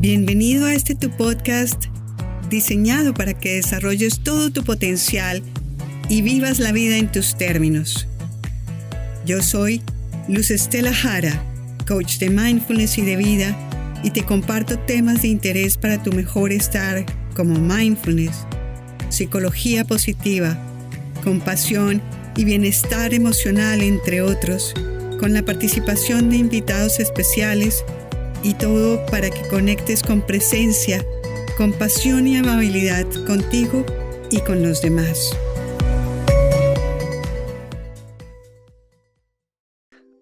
Bienvenido a tu podcast diseñado para que desarrolles todo tu potencial y vivas la vida en tus términos. Yo soy Luz Estela Jara, coach de mindfulness y de vida, y te comparto temas de interés para tu mejor estar como mindfulness, psicología positiva, compasión y bienestar emocional, entre otros, con la participación de invitados especiales y todo para que conectes con presencia, compasión y amabilidad contigo y con los demás.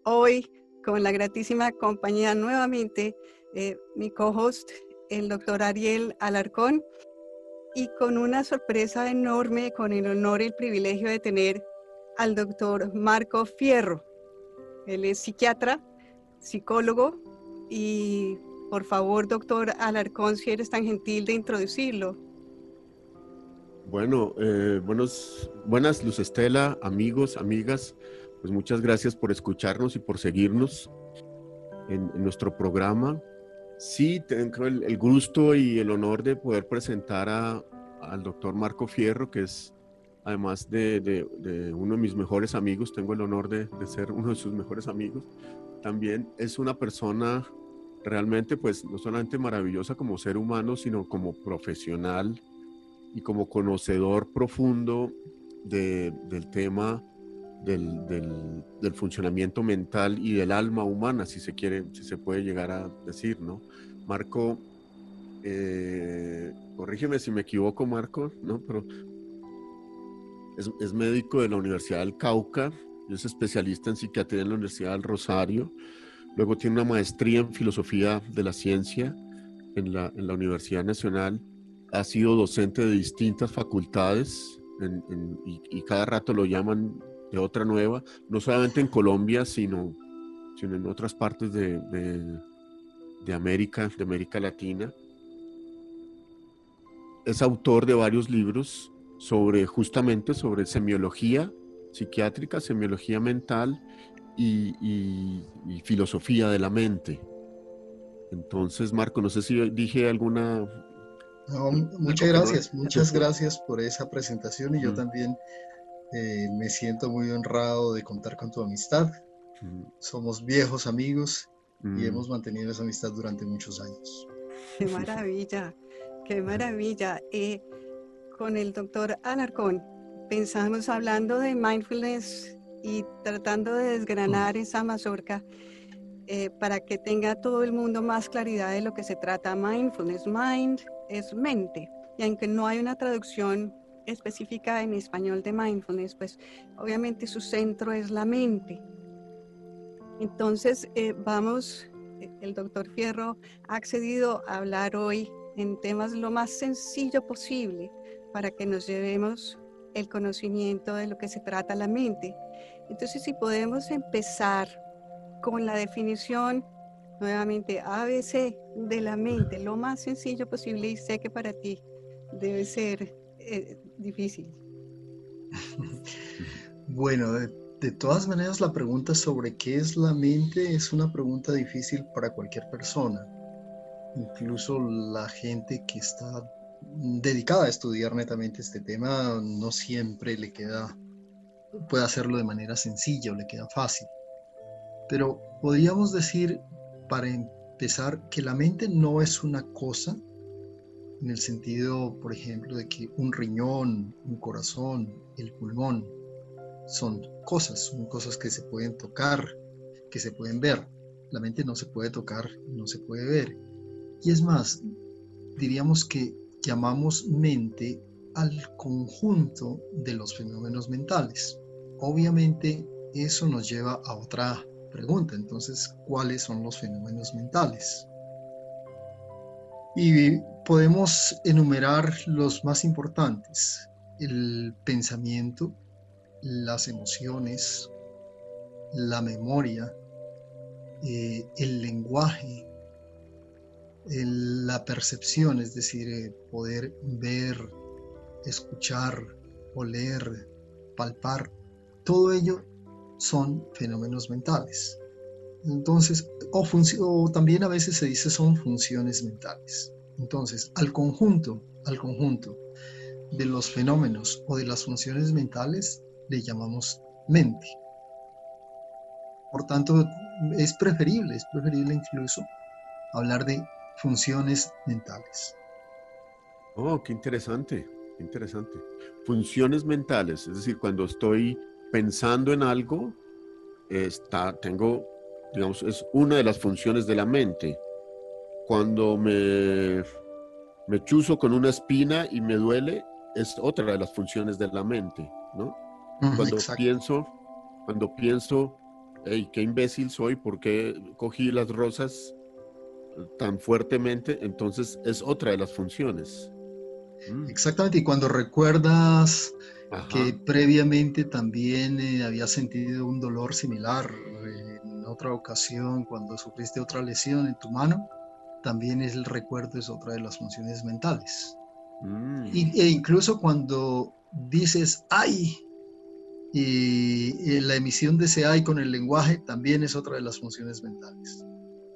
Hoy, con la gratísima compañía nuevamente, mi co-host, el doctor Ariel Alarcón, y con una sorpresa enorme, con el honor y el privilegio de tener al doctor Marco Fierro. Él es psiquiatra, psicólogo, y por favor, doctor Alarcón, si eres tan gentil de introducirlo. Bueno, buenas Luz Estela, amigos, amigas, pues muchas gracias por escucharnos y por seguirnos en nuestro programa. Sí, tengo el gusto y el honor de poder presentar al doctor Marco Fierro, que es, además de uno de mis mejores amigos, tengo el honor de ser uno de sus mejores amigos. También es una persona realmente, pues, no solamente maravillosa como ser humano, sino como profesional y como conocedor profundo del tema del funcionamiento mental y del alma humana, si se quiere, si se puede llegar a decir, ¿no? Marco, corrígeme si me equivoco, Marco, ¿no? Pero es médico de la Universidad del Cauca, es especialista en psiquiatría en la Universidad del Rosario, luego tiene una maestría en filosofía de la ciencia en la Universidad Nacional, ha sido docente de distintas facultades y cada rato lo llaman de otra nueva, no solamente en Colombia, sino en otras partes de América Latina. Es autor de varios libros justamente sobre semiología psiquiátrica, semiología mental y filosofía de la mente. Entonces, Marco, no sé si dije alguna... No, muchas gracias por esa presentación, y yo también me siento muy honrado de contar con tu amistad. Somos viejos amigos y hemos mantenido esa amistad durante muchos años. ¡Qué maravilla! ¡Qué maravilla! Con el doctor Alarcón pensamos hablando de mindfulness y tratando de desgranar esa mazorca para que tenga todo el mundo más claridad de lo que se trata mindfulness. Mind es mente, y aunque no hay una traducción específica en español de mindfulness, pues obviamente su centro es la mente. Entonces el doctor Fierro ha accedido a hablar hoy en temas lo más sencillo posible para que nos llevemos el conocimiento de lo que se trata la mente. Entonces, si podemos empezar con la definición, nuevamente, ABC de la mente, lo más sencillo posible, y sé que para ti debe ser difícil. Bueno, de todas maneras, la pregunta sobre qué es la mente es una pregunta difícil para cualquier persona. Incluso la gente que está dedicada a estudiar netamente este tema no siempre puede hacerlo de manera sencilla o le queda fácil. Pero podríamos decir, para empezar, que la mente no es una cosa, en el sentido, por ejemplo, de que un riñón, un corazón, el pulmón, son cosas que se pueden tocar, que se pueden ver. La mente no se puede tocar, no se puede ver. Y es más, diríamos que llamamos mente al conjunto de los fenómenos mentales. Obviamente, eso nos lleva a otra pregunta. Entonces, ¿cuáles son los fenómenos mentales? Y podemos enumerar los más importantes: el pensamiento, las emociones, la memoria, el lenguaje, la percepción, es decir, poder ver, escuchar, oler, palpar. Todo ello son fenómenos mentales. Entonces, o también a veces se dice son funciones mentales. Entonces, al conjunto de los fenómenos o de las funciones mentales le llamamos mente. Por tanto, es preferible incluso hablar de funciones mentales. Oh, qué interesante, qué interesante. Funciones mentales, es decir, cuando estoy pensando en algo, tengo, digamos, es una de las funciones de la mente. Cuando me chuzo con una espina y me duele, es otra de las funciones de la mente, ¿no? Cuando Exacto. pienso, hey, qué imbécil soy, ¿por qué cogí las rosas tan fuertemente? Entonces es otra de las funciones. Exactamente, y cuando recuerdas que Ajá. previamente también habías sentido un dolor similar en otra ocasión cuando sufriste otra lesión en tu mano, también el recuerdo es otra de las funciones mentales. E incluso cuando dices ¡ay! Y la emisión de ese ay con el lenguaje también es otra de las funciones mentales. Oh,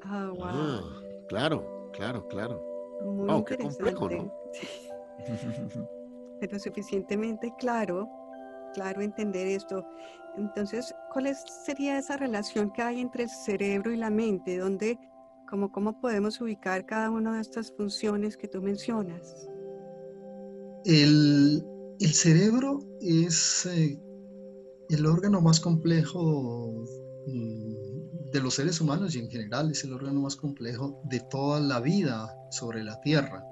Ah, wow. claro, claro, claro. Muy Wow, qué complejo, interesante. ¿no? Pero suficientemente claro entender esto. Entonces, sería esa relación que hay entre el cerebro y la mente? ¿Cómo podemos ubicar cada una de estas funciones que tú mencionas? El, el cerebro es el órgano más complejo de los seres humanos y en general es el órgano más complejo de toda la vida sobre la Tierra.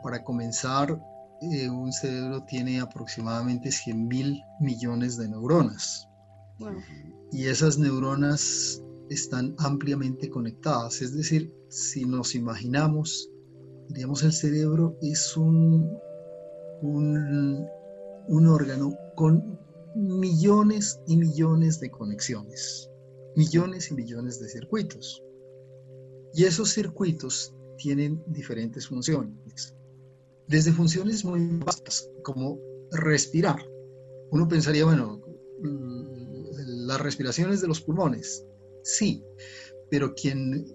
Para comenzar, un cerebro tiene aproximadamente 100.000 millones de neuronas Wow. y esas neuronas están ampliamente conectadas. Es decir, si nos imaginamos, diríamos, el cerebro es un órgano con millones y millones de conexiones, millones y millones de circuitos. Y esos circuitos tienen diferentes funciones, desde funciones muy básicas como respirar. Uno pensaría, bueno, la respiración es de los pulmones. Sí, pero quien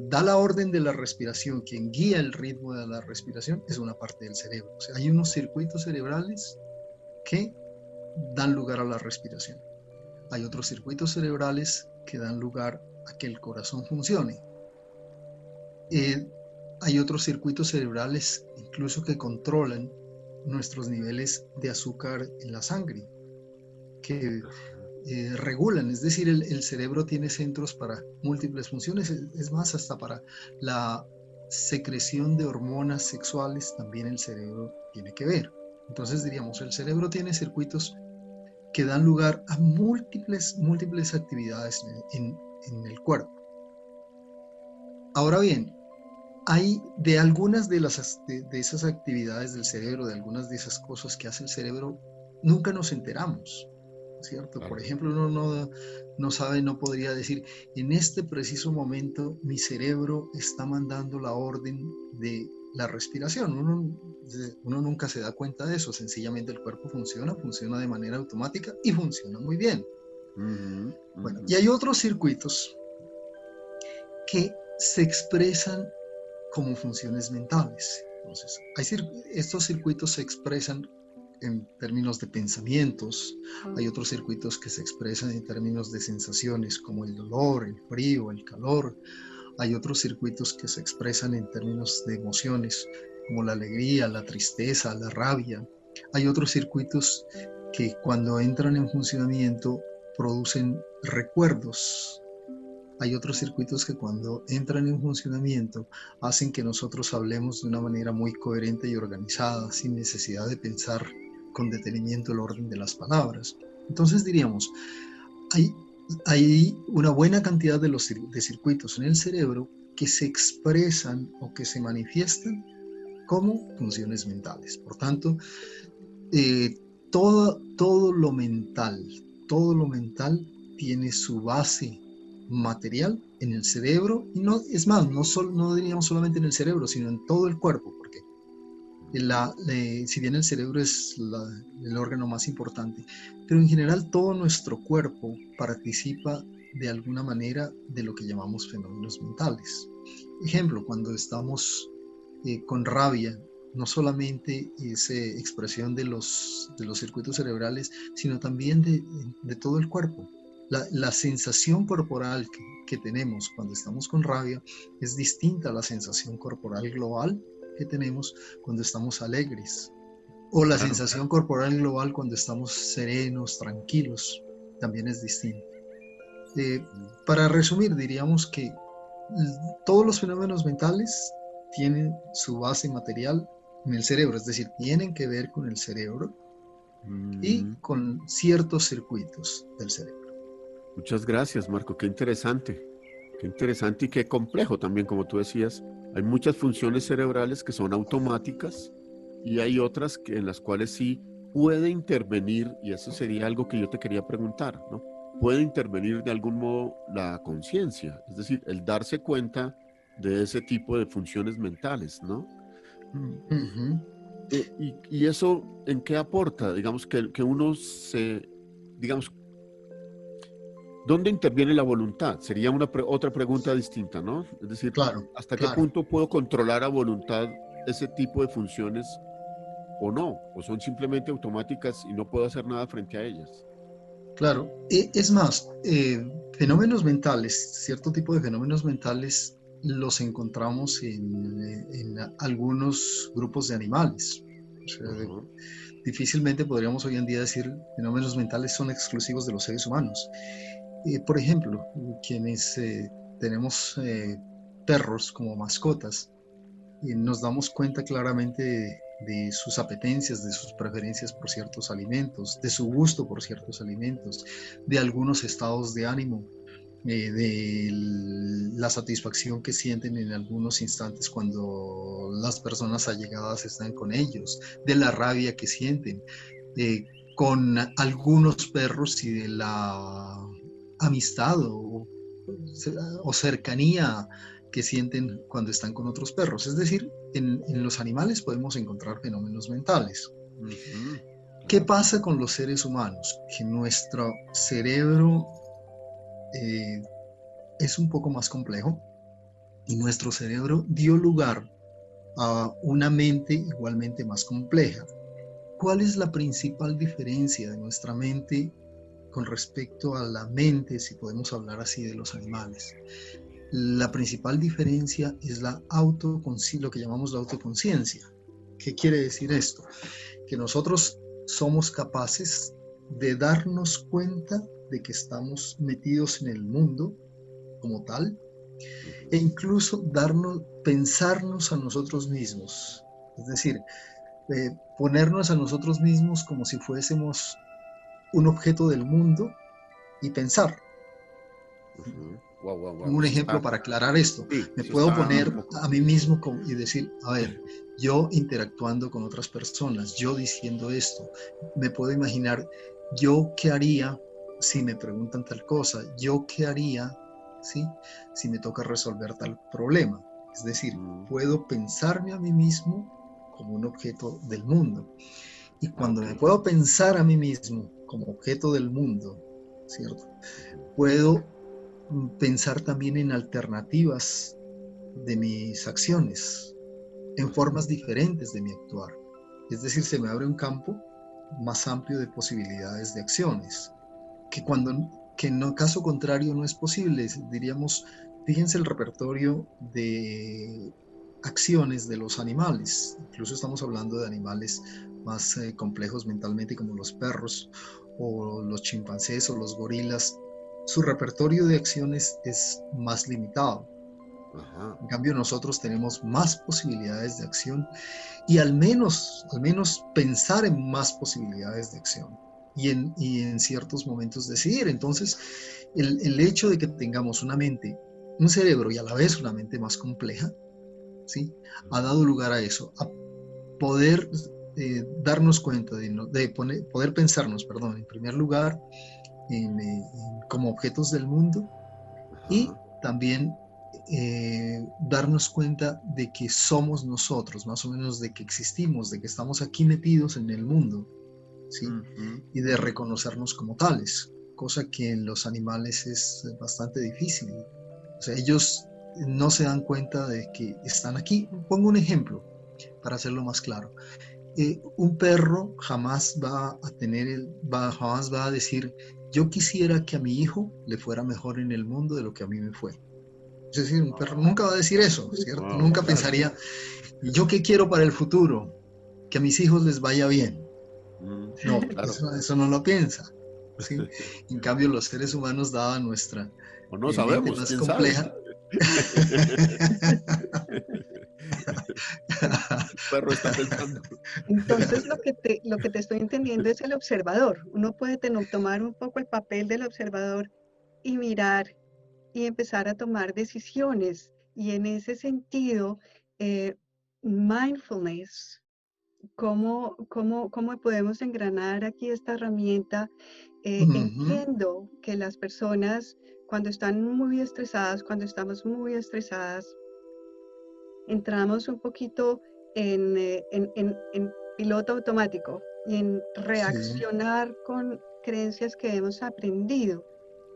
da la orden de la respiración, quien guía el ritmo de la respiración, es una parte del cerebro. O sea, hay unos circuitos cerebrales que dan lugar a la respiración. Hay otros circuitos cerebrales que dan lugar a que el corazón funcione. Hay otros circuitos cerebrales incluso que controlan nuestros niveles de azúcar en la sangre, que regulan, es decir, el cerebro tiene centros para múltiples funciones, es más, hasta para la secreción de hormonas sexuales también el cerebro tiene que ver. Entonces diríamos, el cerebro tiene circuitos que dan lugar a múltiples actividades en el cuerpo. Ahora bien, hay de algunas de esas actividades del cerebro, de algunas de esas cosas que hace el cerebro, nunca nos enteramos, ¿cierto? Claro. Por ejemplo, uno no sabe, no podría decir, en este preciso momento mi cerebro está mandando la orden de la respiración. Uno nunca se da cuenta de eso, sencillamente el cuerpo funciona de manera automática y funciona muy bien. Bueno, y hay otros circuitos que se expresan como funciones mentales. Entonces, estos circuitos se expresan en términos de pensamientos, hay otros circuitos que se expresan en términos de sensaciones como el dolor, el frío, el calor, hay otros circuitos que se expresan en términos de emociones como la alegría, la tristeza, la rabia, hay otros circuitos que cuando entran en funcionamiento producen recuerdos. Hay otros circuitos que cuando entran en funcionamiento hacen que nosotros hablemos de una manera muy coherente y organizada, sin necesidad de pensar con detenimiento el orden de las palabras. Entonces diríamos, hay una buena cantidad de circuitos en el cerebro que se expresan o que se manifiestan como funciones mentales. Por tanto, todo lo mental tiene su base material en el cerebro, y no, es más, no diríamos solamente en el cerebro, sino en todo el cuerpo, porque si bien el cerebro es el órgano más importante, pero en general todo nuestro cuerpo participa de alguna manera de lo que llamamos fenómenos mentales. Ejemplo, cuando estamos con rabia, no solamente es expresión de los circuitos cerebrales, sino también de todo el cuerpo. La sensación corporal que tenemos cuando estamos con rabia es distinta a la sensación corporal global que tenemos cuando estamos alegres. O la sensación corporal global cuando estamos serenos, tranquilos, también es distinta. Para resumir, diríamos que todos los fenómenos mentales tienen su base material en el cerebro, es decir, tienen que ver con el cerebro y con ciertos circuitos del cerebro. Muchas gracias, Marco. Qué interesante y qué complejo también, como tú decías. Hay muchas funciones cerebrales que son automáticas y hay otras en las cuales sí puede intervenir, y eso sería algo que yo te quería preguntar, ¿no? Puede intervenir de algún modo la conciencia, es decir, el darse cuenta de ese tipo de funciones mentales, ¿no? Uh-huh. ¿Y eso en qué aporta? Digamos que uno digamos, ¿dónde interviene la voluntad? Sería otra pregunta distinta, ¿no? Es decir, claro, ¿hasta qué punto puedo controlar a voluntad ese tipo de funciones o no? ¿O son simplemente automáticas y no puedo hacer nada frente a ellas? Claro, es más, fenómenos mentales, cierto tipo de fenómenos mentales los encontramos en algunos grupos de animales. O sea, difícilmente podríamos hoy en día decir fenómenos mentales son exclusivos de los seres humanos. Por ejemplo, quienes tenemos perros como mascotas, nos damos cuenta claramente de sus apetencias, de sus preferencias por ciertos alimentos, de su gusto por ciertos alimentos, de algunos estados de ánimo, de la satisfacción que sienten en algunos instantes cuando las personas allegadas están con ellos, de la rabia que sienten. Con algunos perros y de la amistad o cercanía que sienten cuando están con otros perros. Es decir, en los animales podemos encontrar fenómenos mentales. Uh-huh. ¿Qué pasa con los seres humanos? Que nuestro cerebro es un poco más complejo y nuestro cerebro dio lugar a una mente igualmente más compleja. ¿Cuál es la principal diferencia de nuestra mente con respecto a la mente, si podemos hablar así, de los animales? La principal diferencia es lo que llamamos la autoconciencia. ¿Qué quiere decir esto? Que nosotros somos capaces de darnos cuenta de que estamos metidos en el mundo como tal, e incluso pensarnos a nosotros mismos. Es decir, ponernos a nosotros mismos como si fuésemos un objeto del mundo y pensar. Un ejemplo para aclarar esto. Me puedo poner a mí mismo y decir, a ver, yo interactuando con otras personas, yo diciendo esto, me puedo imaginar yo qué haría si me preguntan tal cosa, yo qué haría, ¿sí?, si me toca resolver tal problema. Es decir, puedo pensarme a mí mismo como un objeto del mundo. Y cuando me puedo pensar a mí mismo como objeto del mundo, ¿cierto?, puedo pensar también en alternativas de mis acciones, en formas diferentes de mi actuar. Es decir, se me abre un campo más amplio de posibilidades de acciones, que en caso contrario no es posible. Diríamos, fíjense el repertorio de acciones de los animales. Incluso estamos hablando de animales más complejos mentalmente, como los perros o los chimpancés o los gorilas. Su repertorio de acciones es más limitado. Ajá. En cambio, nosotros tenemos más posibilidades de acción y al menos pensar en más posibilidades de acción y en ciertos momentos decidir. Entonces, el hecho de que tengamos una mente, un cerebro y a la vez una mente más compleja, ¿sí?, ha dado lugar a eso, a poder darnos cuenta poder pensarnos, en primer lugar, como objetos del mundo. Ajá. Y también darnos cuenta de que somos nosotros, más o menos de que existimos, de que estamos aquí metidos en el mundo, ¿sí? Uh-huh. Y de reconocernos como tales, cosa que en los animales es bastante difícil. O sea, ellos no se dan cuenta de que están aquí. Pongo un ejemplo para hacerlo más claro. Un perro jamás va a jamás va a decir, yo quisiera que a mi hijo le fuera mejor en el mundo de lo que a mí me fue. Es decir, un perro nunca va a decir eso, ¿cierto? Wow, Nunca claro. pensaría, ¿yo qué quiero para el futuro? Que a mis hijos les vaya bien. No, Claro. eso no lo piensa, ¿sí? En cambio, los seres humanos, dada nuestra O no mente sabemos, más quién sabe. compleja, El perro está pensando. Entonces, lo que te estoy entendiendo es el observador. Uno puede tomar un poco el papel del observador y mirar y empezar a tomar decisiones. Y en ese sentido, mindfulness, ¿cómo podemos engranar aquí esta herramienta? ujú, Entiendo que las personas, cuando están muy estresadas, cuando estamos muy estresadas, entramos un poquito en piloto automático y en sí, reaccionar con creencias que hemos aprendido.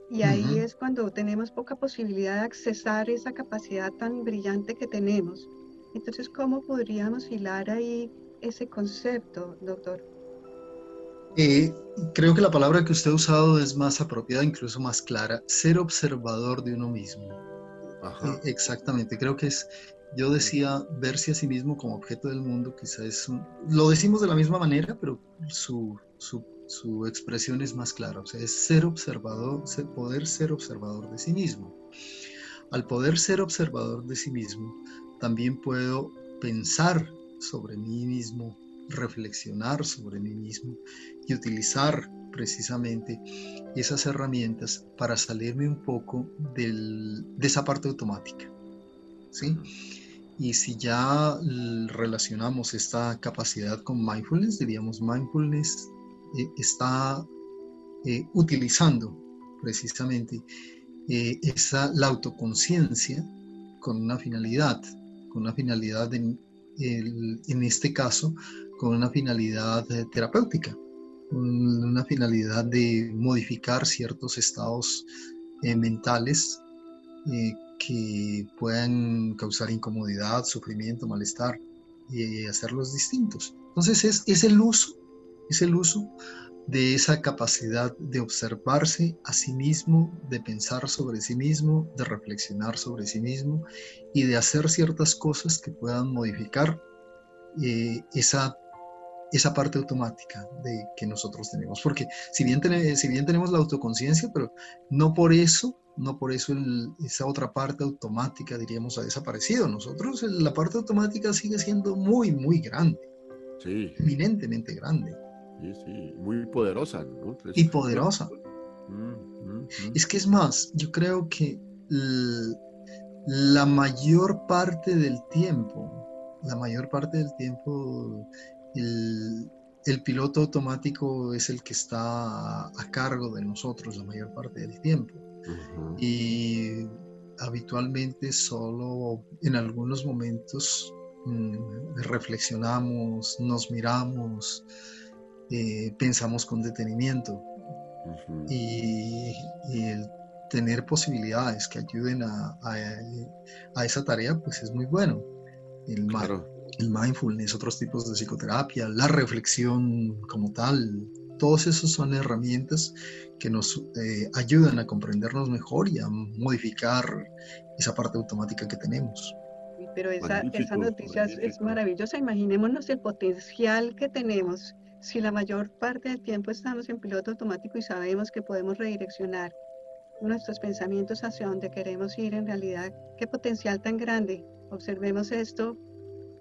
Y ahí ujú. es cuando tenemos poca posibilidad de accesar esa capacidad tan brillante que tenemos. Entonces, ¿cómo podríamos hilar ahí ese concepto, doctor? Eh, Creo que la palabra que usted ha usado es más apropiada, incluso más clara, ser observador de uno mismo. Ajá. Exactamente, creo que es, yo decía, verse a sí mismo como objeto del mundo, quizás lo decimos de la misma manera, pero su expresión es más clara, o sea, es ser observador, poder ser observador de sí mismo. Al poder ser observador de sí mismo, también puedo pensar sobre mí mismo, reflexionar sobre mí mismo y utilizar precisamente esas herramientas para salirme un poco de esa parte automática, ¿sí? Ujú. Y si ya relacionamos esta capacidad con mindfulness, diríamos mindfulness está utilizando precisamente la autoconciencia con una finalidad en este caso, con una finalidad terapéutica, con una finalidad de modificar ciertos estados mentales que puedan causar incomodidad, sufrimiento, malestar y hacerlos distintos. Entonces es el uso de esa capacidad de observarse a sí mismo, de pensar sobre sí mismo, de reflexionar sobre sí mismo y de hacer ciertas cosas que puedan modificar esa parte automática que nosotros tenemos. Porque si bien tenemos la autoconciencia, pero no por eso esa otra parte automática, diríamos, ha desaparecido. Nosotros, la parte automática sigue siendo muy, muy grande, Sí, eminentemente grande sí, sí. Muy poderosa, ¿no? y poderosa. Es que es más, yo creo que la mayor parte del el, el piloto automático es el que está a cargo de nosotros la mayor parte del tiempo. Ujú. Y habitualmente solo en algunos momentos reflexionamos, nos miramos, pensamos con detenimiento Ujú. y, y el tener posibilidades que ayuden a esa tarea, pues es muy bueno. El, Claro. el mindfulness, otros tipos de psicoterapia, la reflexión como tal, todos esos son herramientas que nos ayudan a comprendernos mejor y a modificar esa parte automática que tenemos. Pero esa Magnífico, noticia es magnífico. maravillosa. Imaginémonos el potencial que tenemos si la mayor parte del tiempo estamos en piloto automático y sabemos que podemos redireccionar nuestros pensamientos hacia donde queremos ir en realidad. Qué potencial tan grande. Observemos esto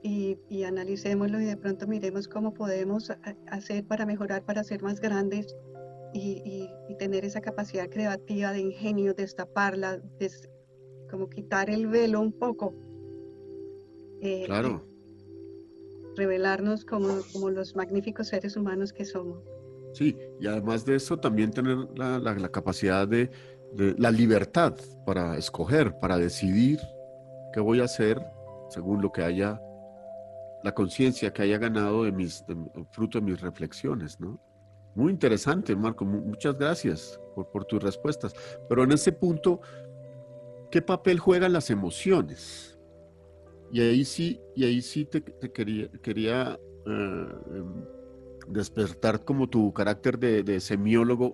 y analicémoslo y de pronto miremos cómo podemos hacer para mejorar, para ser más grandes y tener esa capacidad creativa de ingenio, destaparla, como quitar el velo un poco. Y Claro. revelarnos como los magníficos seres humanos que somos. Sí, y además de eso, también tener la capacidad de la libertad para escoger, para decidir qué voy a hacer según lo que haya, la conciencia que haya ganado fruto de mis reflexiones, ¿no? Muy interesante, Marco. Muchas gracias. por tus respuestas. Pero en ese punto, ¿qué papel juegan las emociones? Y ahí sí te quería despertar como tu carácter de semiólogo.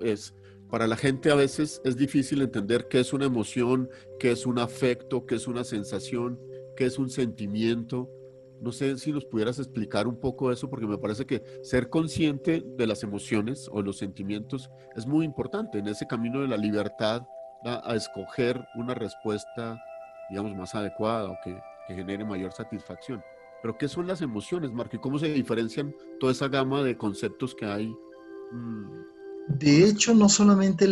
Para la gente a veces es difícil entender qué es una emoción, qué es un afecto, qué es una sensación, qué es un sentimiento. No sé si nos pudieras explicar un poco eso, porque me parece que ser consciente de las emociones o los sentimientos es muy importante en ese camino de la libertad a escoger una respuesta, digamos, más adecuada o que genere mayor satisfacción. Pero ¿qué son las emociones, Marco? ¿Y cómo se diferencian toda esa gama de conceptos que hay? De hecho, no solamente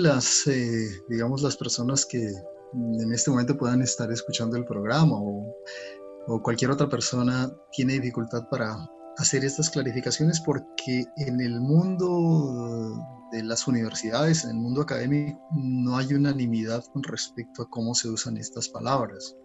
digamos, las personas que en este momento puedan estar escuchando el programa o cualquier otra persona tiene dificultad para hacer estas clarificaciones, porque en el mundo de las universidades, en el mundo académico, no hay unanimidad con respecto a cómo se usan estas palabras.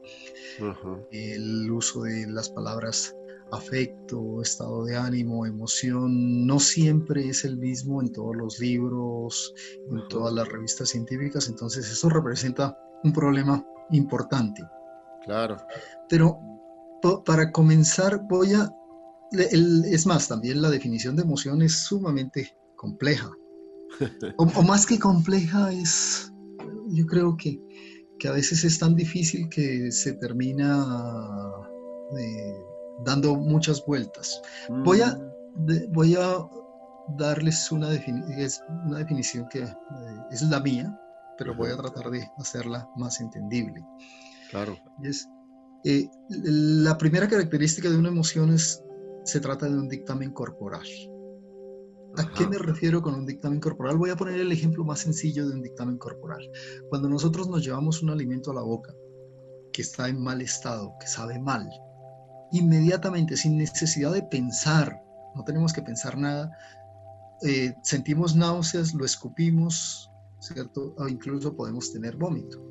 Uh-huh. El uso de las palabras afecto, estado de ánimo, emoción, no siempre es el mismo en todos los libros, en todas las revistas científicas, entonces eso representa un problema importante. Claro. Pero para comenzar es más, también la definición de emoción es sumamente compleja. o más que compleja, yo creo que a veces es tan difícil que se termina dando muchas vueltas. Voy a darles una definición que es la mía, pero voy a tratar de hacerla más entendible. Claro. La primera característica de una emoción se trata de un dictamen corporal. ¿A qué me refiero con un dictamen corporal? Voy a poner el ejemplo más sencillo de un dictamen corporal. Cuando nosotros nos llevamos un alimento a la boca que está en mal estado, que sabe mal, inmediatamente, sin necesidad de pensar, no tenemos que pensar nada, sentimos náuseas, lo escupimos, ¿cierto? O incluso podemos tener vómito.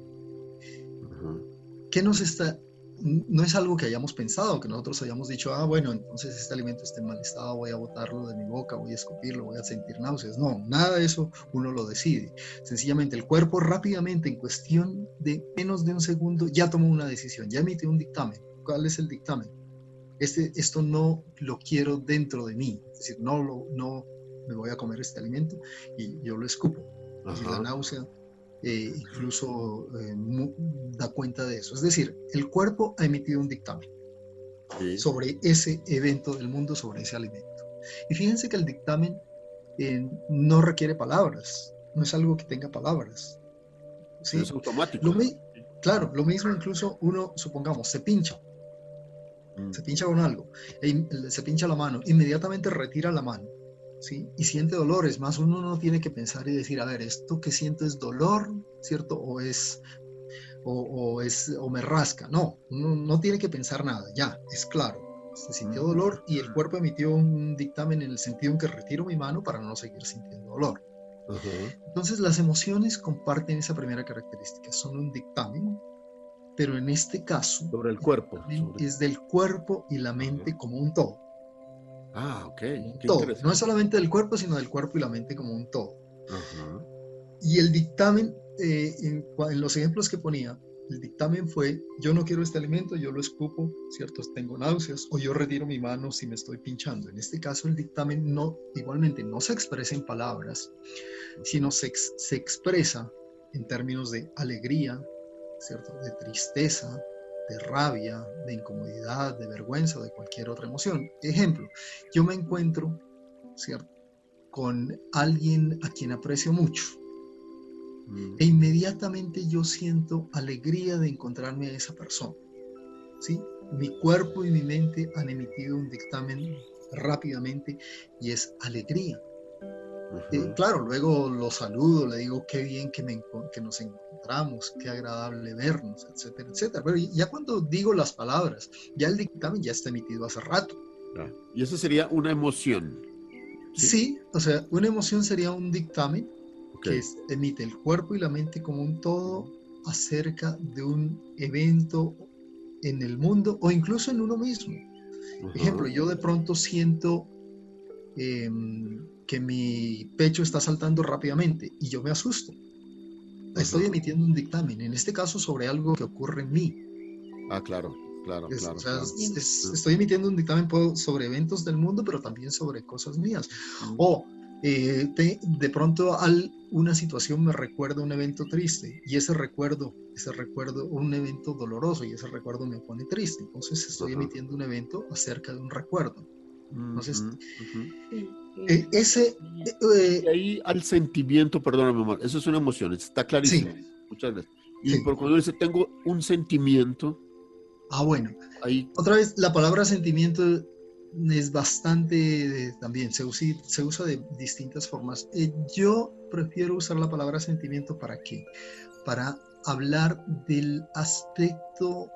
¿Qué no es algo que hayamos pensado, que nosotros hayamos dicho, bueno, entonces este alimento está en mal estado, voy a botarlo de mi boca, voy a escupirlo, voy a sentir náuseas. No, nada de eso uno lo decide. Sencillamente el cuerpo rápidamente, en cuestión de menos de un segundo, ya tomó una decisión, ya emitió un dictamen. ¿Cuál es el dictamen? Esto no lo quiero dentro de mí, es decir, no me voy a comer este alimento y yo lo escupo. Y la náusea incluso da cuenta de eso. Es decir, el cuerpo ha emitido un dictamen sobre ese evento del mundo, sobre ese alimento. Y fíjense que el dictamen no requiere palabras, no es algo que tenga palabras. ¿Sí? Es automático. Claro, lo mismo incluso uno, supongamos, se pincha con algo, se pincha la mano, inmediatamente retira la mano. ¿Sí? Y siente dolores, más uno no tiene que pensar y decir, a ver, esto que siento es dolor, ¿cierto? O me rasca. No, uno no tiene que pensar nada, ya, es claro. Se sintió dolor y el cuerpo emitió un dictamen en el sentido en que retiro mi mano para no seguir sintiendo dolor. Entonces las emociones comparten esa primera característica, son un dictamen, pero en este caso sobre el cuerpo, es del cuerpo y la mente como un todo. Ok. Qué todo. No es solamente del cuerpo, sino del cuerpo y la mente como un todo. Y el dictamen, en los ejemplos que ponía, el dictamen fue, yo no quiero este alimento, yo lo escupo, ¿cierto? Tengo náuseas, o yo retiro mi mano si me estoy pinchando. En este caso, el dictamen igualmente no se expresa en palabras, sino se expresa en términos de alegría, ¿cierto? De tristeza, de rabia, de incomodidad, de vergüenza, de cualquier otra emoción. Ejemplo, yo me encuentro, ¿cierto?, con alguien a quien aprecio mucho e inmediatamente yo siento alegría de encontrarme a esa persona, ¿sí? Mi cuerpo y mi mente han emitido un dictamen rápidamente y es alegría. Claro, luego lo saludo, le digo qué bien que nos encontramos, qué agradable vernos, etcétera, etcétera. Pero ya cuando digo las palabras, ya el dictamen ya está emitido hace rato. Y eso sería una emoción. Sí, o sea, una emoción sería un dictamen que emite el cuerpo y la mente como un todo acerca de un evento en el mundo o incluso en uno mismo. Ejemplo, yo de pronto siento que mi pecho está saltando rápidamente y yo me asusto. Estoy emitiendo un dictamen, en este caso sobre algo que ocurre en mí. Claro. O sea, estoy emitiendo un dictamen sobre eventos del mundo, pero también sobre cosas mías. O de pronto una situación me recuerda un evento triste y ese recuerdo, un evento doloroso y ese recuerdo me pone triste. Entonces estoy emitiendo un evento acerca de un recuerdo. Entonces, y ahí al sentimiento, perdóname, Omar, eso es una emoción, está clarísimo. Sí. Muchas gracias. Y por cuando dice, tengo un sentimiento. Bueno. Ahí. Otra vez, la palabra sentimiento es bastante, también se usa de distintas formas. Yo prefiero usar la palabra sentimiento ¿para qué? Para hablar del aspecto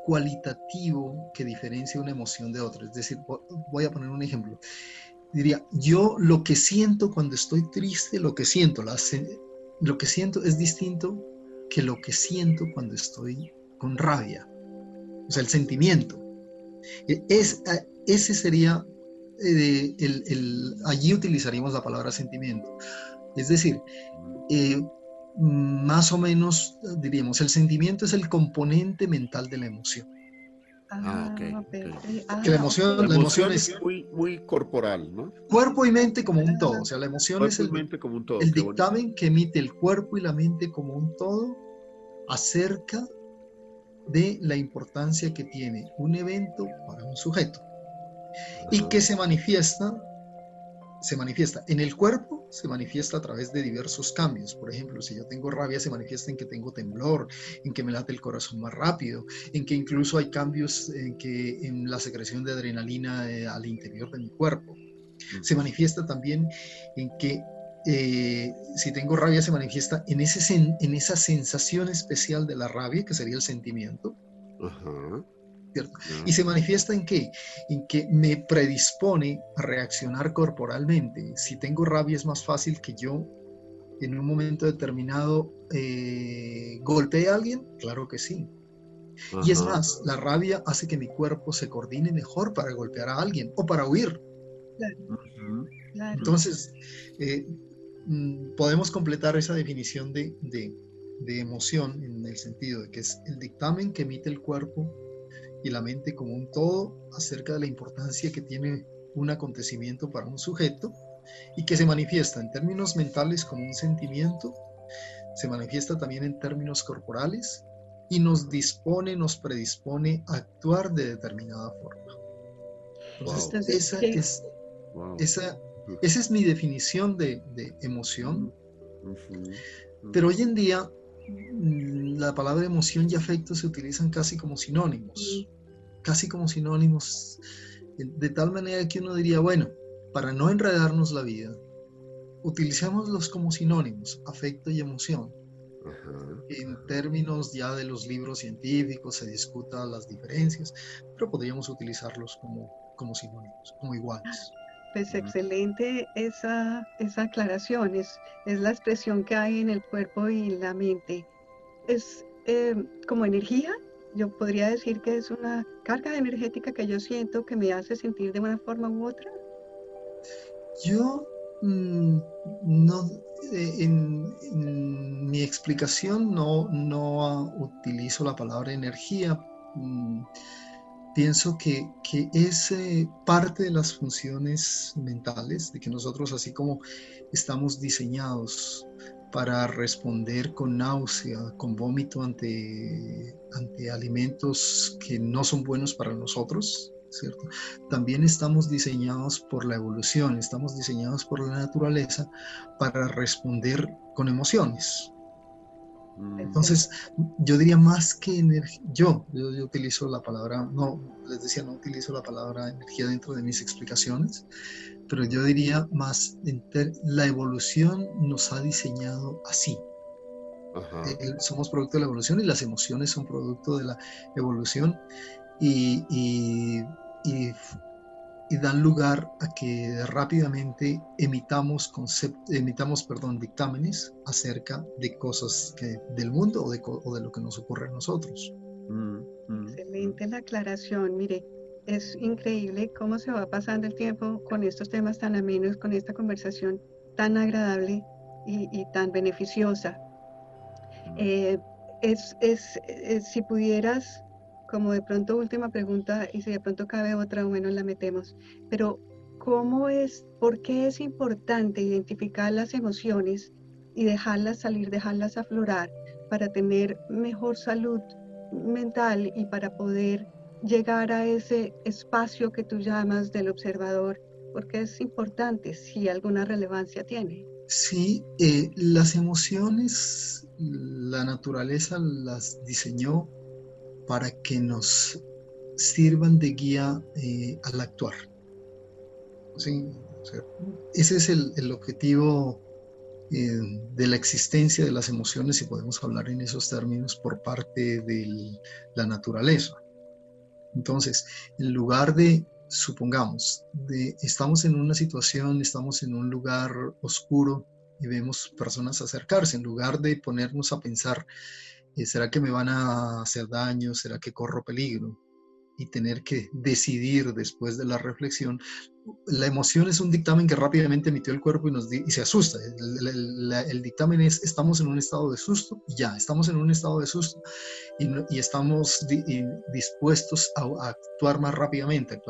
cualitativo que diferencia una emoción de otra. Es decir, voy a poner un ejemplo. Diría, yo lo que siento cuando estoy triste, lo que siento es distinto que lo que siento cuando estoy con rabia. O sea, el sentimiento. Ese sería, allí utilizaríamos la palabra sentimiento. Es decir, más o menos diríamos, el sentimiento es el componente mental de la emoción. Que la emoción es muy corporal, ¿no? Cuerpo y mente como un todo. O sea, la emoción es el dictamen que emite el cuerpo y la mente como un todo acerca de la importancia que tiene un evento para un sujeto y que se manifiesta en el cuerpo, se manifiesta a través de diversos cambios. Por ejemplo, si yo tengo rabia, se manifiesta en que tengo temblor, en que me late el corazón más rápido, en que incluso hay cambios en la secreción de adrenalina al interior de mi cuerpo. Se manifiesta también en que si tengo rabia se manifiesta en esa sensación especial de la rabia, que sería el sentimiento. ¿Cierto? Y se manifiesta en qué? En que me predispone a reaccionar corporalmente. Si tengo rabia es más fácil que yo en un momento determinado golpee a alguien. Claro que sí. Y es más, la rabia hace que mi cuerpo se coordine mejor para golpear a alguien o para huir. Entonces, podemos completar esa definición de emoción en el sentido de que es el dictamen que emite el cuerpo y la mente como un todo acerca de la importancia que tiene un acontecimiento para un sujeto y que se manifiesta en términos mentales como un sentimiento, se manifiesta también en términos corporales y nos predispone a actuar de determinada forma. Entonces, esa es mi definición de emoción. Pero hoy en día la palabra emoción y afecto se utilizan casi como sinónimos, de tal manera que uno diría, bueno, para no enredarnos la vida, utilicémoslos como sinónimos, afecto y emoción. En términos ya de los libros científicos se discutan las diferencias, pero podríamos utilizarlos como sinónimos, como iguales. Pues excelente esa aclaración, es la expresión que hay en el cuerpo y la mente. Es como energía, yo podría decir que es una carga energética que yo siento que me hace sentir de una forma u otra. Yo no, en mi explicación no utilizo la palabra energía. Pienso que es parte de las funciones mentales, de que nosotros, así como estamos diseñados para responder con náusea, con vómito ante alimentos que no son buenos para nosotros, ¿cierto? También estamos diseñados por la evolución, estamos diseñados por la naturaleza para responder con emociones. Entonces, yo diría más que energía, yo utilizo la palabra, no utilizo la palabra energía dentro de mis explicaciones, pero yo diría más, la evolución nos ha diseñado así. Somos producto de la evolución y las emociones son producto de la evolución y dan lugar a que rápidamente emitamos dictámenes acerca de cosas del mundo o de lo que nos ocurre a nosotros. Excelente la aclaración. Mire, es increíble cómo se va pasando el tiempo con estos temas tan amenos, con esta conversación tan agradable y tan beneficiosa. Eh, si pudieras, como de pronto última pregunta, y si de pronto cabe otra, bueno, la metemos, pero ¿por qué es importante identificar las emociones y dejarlas salir, dejarlas aflorar para tener mejor salud mental y para poder llegar a ese espacio que tú llamas del observador? ¿Por qué es importante, si alguna relevancia tiene? Sí, las emociones, la naturaleza las diseñó para que nos sirvan de guía al actuar. ¿Sí? O sea, ese es el objetivo de la existencia de las emociones, si podemos hablar en esos términos, por parte de la naturaleza. Entonces, en lugar de, supongamos, estamos en una situación, estamos en un lugar oscuro y vemos personas acercarse, en lugar de ponernos a pensar, ¿será que me van a hacer daño? ¿Será que corro peligro? Y tener que decidir después de la reflexión. La emoción es un dictamen que rápidamente emitió el cuerpo y se asusta. El dictamen es: estamos en un estado de susto, y ya, estamos en un estado de susto y estamos dispuestos a actuar más rápidamente